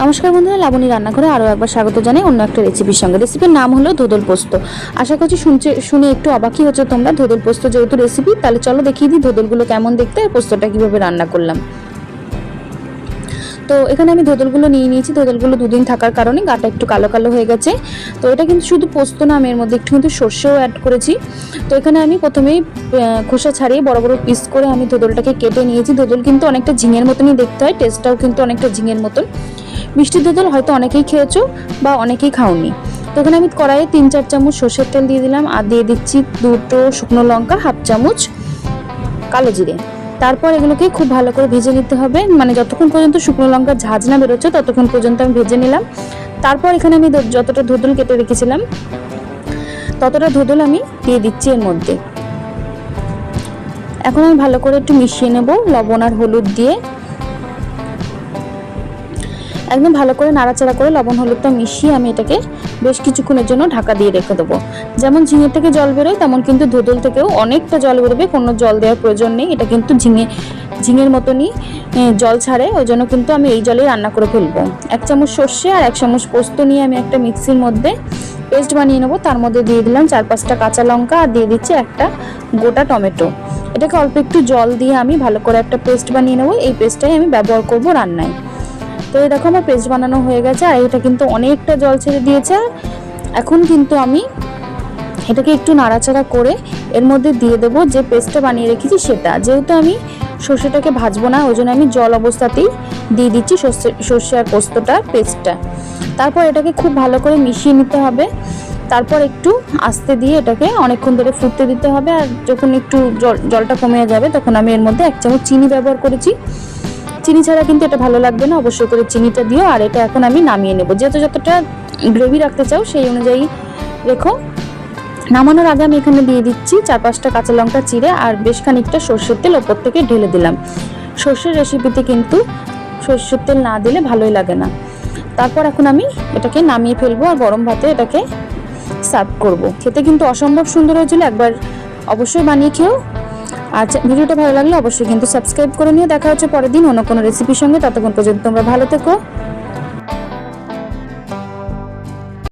নমস্কার বন্ধুরা, লাবণী রান্নাঘরে আরও একবার স্বাগত জানাই অন্য একটা রেসিপির সঙ্গে। রেসিপির নাম হলো ধোদল পোস্ত। আশা করছি শুনে একটু অবাকই হচ্ছে তোমরা। ধোদল পোস্ত যেহেতু রেসিপি, তাহলে চলো দেখিয়ে দিই ধোদলগুলো কেমন দেখতে আর পোস্তটা কীভাবে রান্না করলাম। তো এখানে আমি ধোদলগুলো নিয়ে নিয়েছি। ধোদলগুলো দুদিন থাকার কারণে গাটা একটু কালো কালো হয়ে গেছে। তো এটা কিন্তু শুধু পোস্ত না, আমি এর মধ্যে একটু কিন্তু সর্ষেও অ্যাড করেছি। তো এখানে আমি প্রথমেই খোসা ছাড়িয়ে বড় বড় পিস করে আমি ধোদলটাকে কেটে নিয়েছি। ধোদল কিন্তু অনেকটা ঝিঙের মতনই দেখতে হয়, টেস্টটাও কিন্তু অনেকটা ঝিঙের মতন। মিষ্টি ধোদল হয়তো অনেকেই খেয়েছো বা অনেকেই খাওনি। তো এখানে আমি কড়াইয়ে 3-4 চামচ সর্ষের তেল দিয়ে দিলাম আর দিয়ে দিচ্ছি 2টো শুকনো লঙ্কা, হাফ চামচ কালো জিরে। তারপর এগুলোকে খুব ভালো করে ভেজে নিতে হবে, মানে যতক্ষণ পর্যন্ত শুকনো লঙ্কার ঝাঁঝ না বেরোচ্ছে ততক্ষণ পর্যন্ত আমি ভেজে নিলাম। তারপর এখানে আমি যতটা ধোদল কেটে রেখেছিলাম ততটা ধোদল আমি দিয়ে দিচ্ছি এর মধ্যে। এখন আমি ভালো করে একটু মিশিয়ে নেব লবণ আর হলুদ দিয়ে। একদম ভালো করে নাড়াচাড়া করে লবণ হলুদটা মিশিয়ে আমি এটাকে বেশ কিছুক্ষণের জন্য ঢাকা দিয়ে রেখে দেবো। যেমন ঝিঙে থেকে জল বেরোয় তেমন কিন্তু ধোদল থেকেও অনেকটা জল বেরোবে, কোনো জল দেওয়ার প্রয়োজন নেই। এটা কিন্তু ঝিঙের মতনই জল ছাড়ে, ওই জন্য কিন্তু আমি এই জলেই রান্না করে ফেলবো। 1 চামচ সর্ষে আর 1 চামচ পোস্ত নিয়ে আমি একটা মিক্সির মধ্যে পেস্ট বানিয়ে নেবো। তার মধ্যে দিয়ে দিলাম 4-5টা কাঁচা লঙ্কা আর দিয়ে দিচ্ছি একটা গোটা টমেটো। এটাকে অল্প একটু জল দিয়ে আমি ভালো করে একটা পেস্ট বানিয়ে নেবো। এই পেস্টটাই আমি ব্যবহার করবো রান্নায়। তো এই দেখো আমার পেস্ট বানানো হয়ে গেছে আর এটা কিন্তু অনেকটা জল ছেড়ে দিয়েছে। এখন কিন্তু আমি এটাকে একটু নাড়াচাড়া করে এর মধ্যে দিয়ে দেবো যে পেস্টটা বানিয়ে রেখেছি সেটা। যেহেতু আমি সর্ষেটাকে ভাজবো না, ওই জন্য আমি জল অবস্থাতেই দিয়ে দিচ্ছি সর্ষে আর পোস্তটা পেস্টটা। তারপর এটাকে খুব ভালো করে মিশিয়ে নিতে হবে। তারপর একটু আস্তে দিয়ে এটাকে অনেকক্ষণ ধরে ফুটতে দিতে হবে। আর যখন একটু জলটা কমে যাবে তখন আমি এর মধ্যে 1 চামচ চিনি ব্যবহার করেছি। চিনি ছাড়া কিন্তু এটা ভালো লাগবে না, অবশ্যই করে চিনিটা দিও। আর এটা এখন আমি নামিয়ে নেব। যেহেতু যতটা গ্রেভি রাখতে চাও সেই অনুযায়ী রেখো। নামানোর আগে আমি এখানে দিয়ে দিচ্ছি 4-5টা কাঁচা লঙ্কা চিড়ে আর বেশ খানিকটা সর্ষের তেল ওপর থেকে ঢেলে দিলাম। সর্ষের রেসিপিতে কিন্তু সর্ষের তেল না দিলে ভালোই লাগে না। তারপর এখন আমি এটাকে নামিয়ে ফেলবো আর গরম ভাতে এটাকে সার্ভ করব। খেতে কিন্তু অসম্ভব সুন্দর হয়েছিল, একবার অবশ্যই বানিয়ে খেও। আর ভিডিওটা ভালো লাগলে অবশ্যই কিন্তু সাবস্ক্রাইব করে নিও। দেখা হচ্ছে পরের দিন অন্য কোনো রেসিপির সঙ্গে। ততক্ষণ পর্যন্ত তোমরা ভালো থেকো।